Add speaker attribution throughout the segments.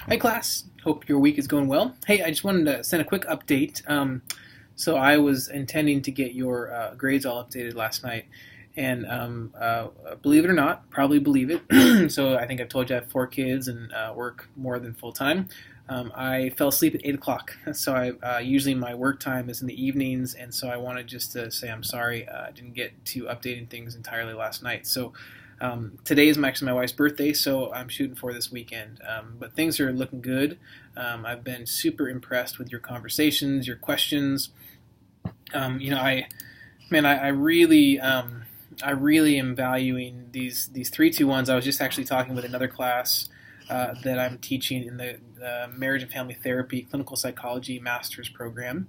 Speaker 1: Hi class, hope your week is going well. Hey, I just wanted to send a quick update. So I was intending to get your grades all updated last night, and believe it or not, probably believe it. So I think I've told you I have 4 kids and work more than full time. I fell asleep at 8 o'clock, so usually my work time is in the evenings, and so I wanted just to say I'm sorry I didn't get to updating things entirely last night. So today is actually my wife's birthday, so I'm shooting for this weekend. But things are looking good. I've been super impressed with your conversations, your questions. I really am valuing these 3-2-1s. I was just actually talking with another class that I'm teaching in the Marriage and Family Therapy Clinical Psychology Master's Program,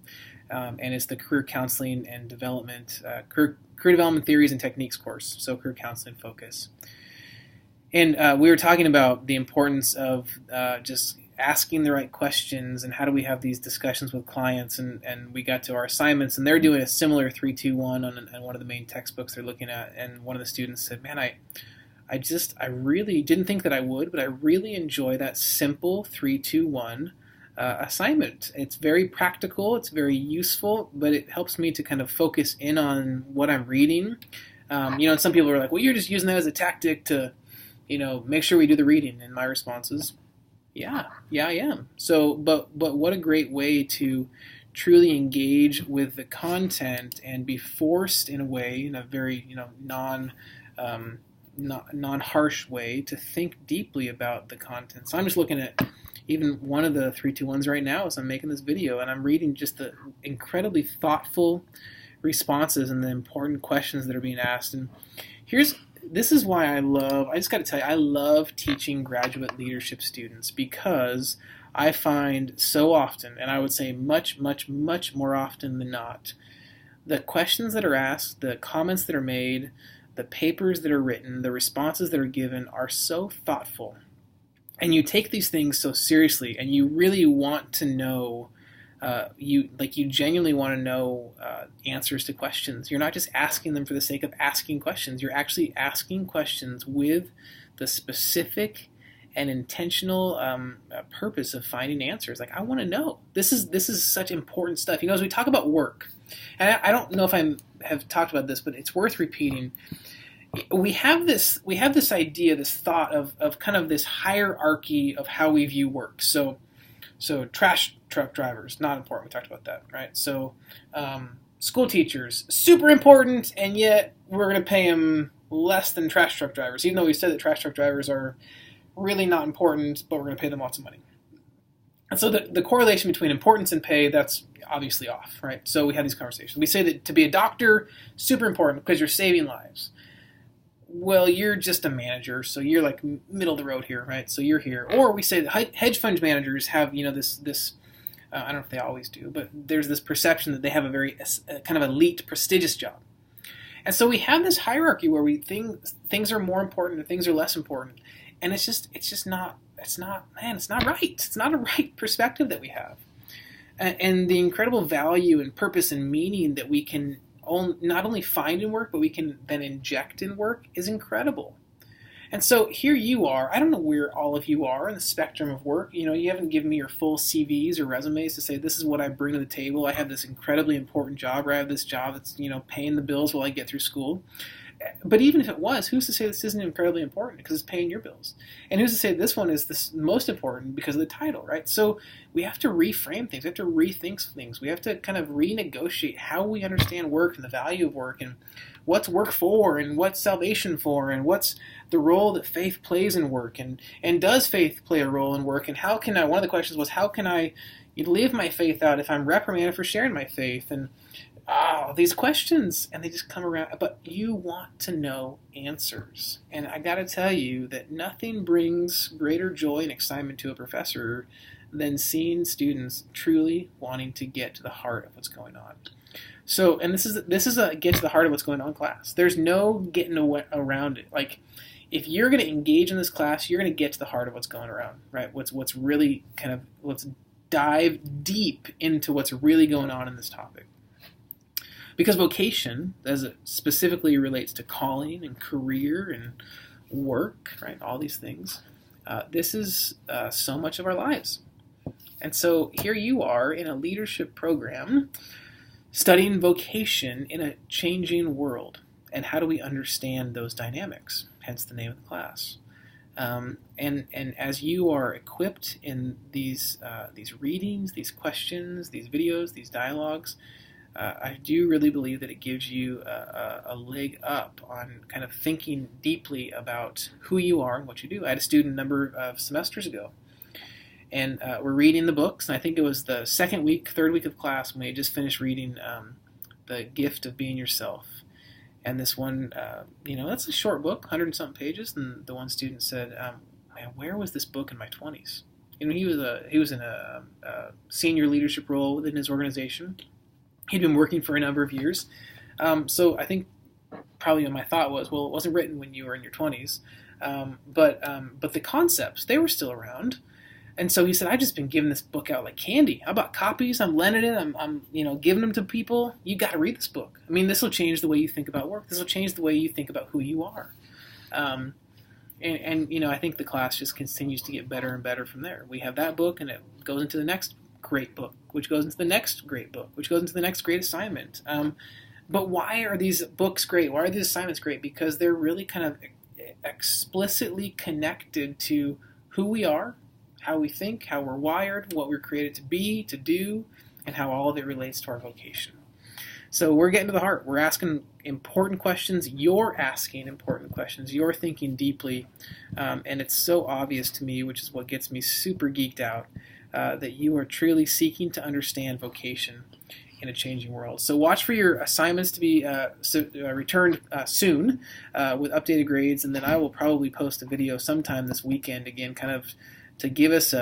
Speaker 1: and it's the Career Counseling and Development Career Development Theories and Techniques course. So career counseling focus, and we were talking about the importance of just asking the right questions and how do we have these discussions with clients, and we got to our assignments, and they're doing a similar 3-2-1 on one of the main textbooks they're looking at, and one of the students said, man, I really didn't think that I would, but I really enjoy that simple 3-2-1 assignment. It's very practical, it's very useful, but it helps me to kind of focus in on what I'm reading. And some people are like, well, you're just using that as a tactic to, make sure we do the reading. And my response is, yeah, I am. So, but what a great way to truly engage with the content and be forced in a way, in a very, non-harsh way, to think deeply about the content. So I'm just looking at even one of the 3-2-1s right now as I'm making this video, and I'm reading just the incredibly thoughtful responses and the important questions that are being asked. And this is why I just got to tell you, I love teaching graduate leadership students, because I find so often, and I would say much, much, much more often than not, the questions that are asked, the comments that are made, the papers that are written, the responses that are given are so thoughtful. And you take these things so seriously, and you really want to know, you genuinely want to know answers to questions. You're not just asking them for the sake of asking questions. You're actually asking questions with the specific and intentional purpose of finding answers. Like, I want to know. This is such important stuff. As we talk about work, and I don't know if I have talked about this, but it's worth repeating. We have this idea, this thought of kind of this hierarchy of how we view work. So trash truck drivers, not important. We talked about that, right? So school teachers, super important, and yet we're going to pay them less than trash truck drivers, even though we said that trash truck drivers are really not important, but we're going to pay them lots of money. And so the correlation between importance and pay, that's obviously off, right? So we have these conversations. We say that to be a doctor, super important because you're saving lives. Well, you're just a manager, so you're like middle of the road here, right? So you're here. Or we say that hedge fund managers have, this I don't know if they always do, but there's this perception that they have a very kind of elite, prestigious job. And so we have this hierarchy where things are more important and things are less important. And it's not right. It's not a right perspective that we have. And the incredible value and purpose and meaning that we can not only find in work, but we can then inject in work is incredible. And so here you are. I don't know where all of you are in the spectrum of work. You haven't given me your full CVs or resumes to say this is what I bring to the table. I have this incredibly important job, or I have this job that's paying the bills while I get through school. But even if it was, who's to say this isn't incredibly important because it's paying your bills? And who's to say this one is the most important because of the title, right? So we have to reframe things. We have to rethink things. We have to kind of renegotiate how we understand work and the value of work, and what's work for, and what's salvation for, and what's the role that faith plays in work, and does faith play a role in work, and how can I, one of the questions was, how can I live my faith out if I'm reprimanded for sharing my faith? And these questions, and they just come around, but you want to know answers. And I got to tell you that nothing brings greater joy and excitement to a professor than seeing students truly wanting to get to the heart of what's going on. So, and this is a get to the heart of what's going on class. There's no getting around it. Like, if you're going to engage in this class, you're going to get to the heart of what's going around, right? What's really let's dive deep into what's really going on in this topic. Because vocation, as it specifically relates to calling and career and work, right, all these things, This is so much of our lives. And so here you are in a leadership program studying vocation in a changing world. And how do we understand those dynamics? Hence the name of the class. And as you are equipped in these readings, these questions, these videos, these dialogues, I do really believe that it gives you a leg up on kind of thinking deeply about who you are and what you do. I had a student a number of semesters ago, and we're reading the books, and I think it was the third week of class when we had just finished reading The Gift of Being Yourself. And this one, that's a short book, 100 and something pages, and the one student said, man, where was this book in my 20s? He was in a senior leadership role within his organization. He'd been working for a number of years. So I think probably my thought was, well, it wasn't written when you were in your 20s. But the concepts, they were still around. And so he said, I've just been giving this book out like candy. I bought copies. I'm lending it. I'm giving them to people. You got to read this book. I mean, this will change the way you think about work. This will change the way you think about who you are. And I think the class just continues to get better and better from there. We have that book, and it goes into the next great book, which goes into the next great book, which goes into the next great assignment. But why are these books great? Why are these assignments great? Because they're really kind of explicitly connected to who we are, how we think, how we're wired, what we're created to be, to do, and how all of it relates to our vocation. So we're getting to the heart. We're asking important questions. You're asking important questions. You're thinking deeply. And it's so obvious to me, which is what gets me super geeked out, that you are truly seeking to understand vocation in a changing world. So watch for your assignments to be returned soon with updated grades, and then I will probably post a video sometime this weekend, again, kind of to give us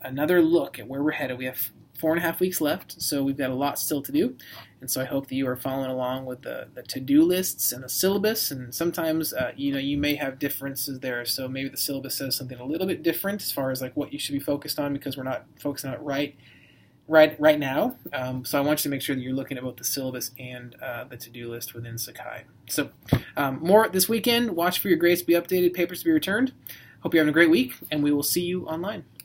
Speaker 1: another look at where we're headed. We have 4.5 weeks left, so we've got a lot still to do. And so I hope that you are following along with the to-do lists and the syllabus. And sometimes, you may have differences there. So maybe the syllabus says something a little bit different as far as like what you should be focused on, because we're not focusing on it right now. So I want you to make sure that you're looking at both the syllabus and the to-do list within Sakai. So more this weekend. Watch for your grades to be updated, papers to be returned. Hope you're having a great week, and we will see you online.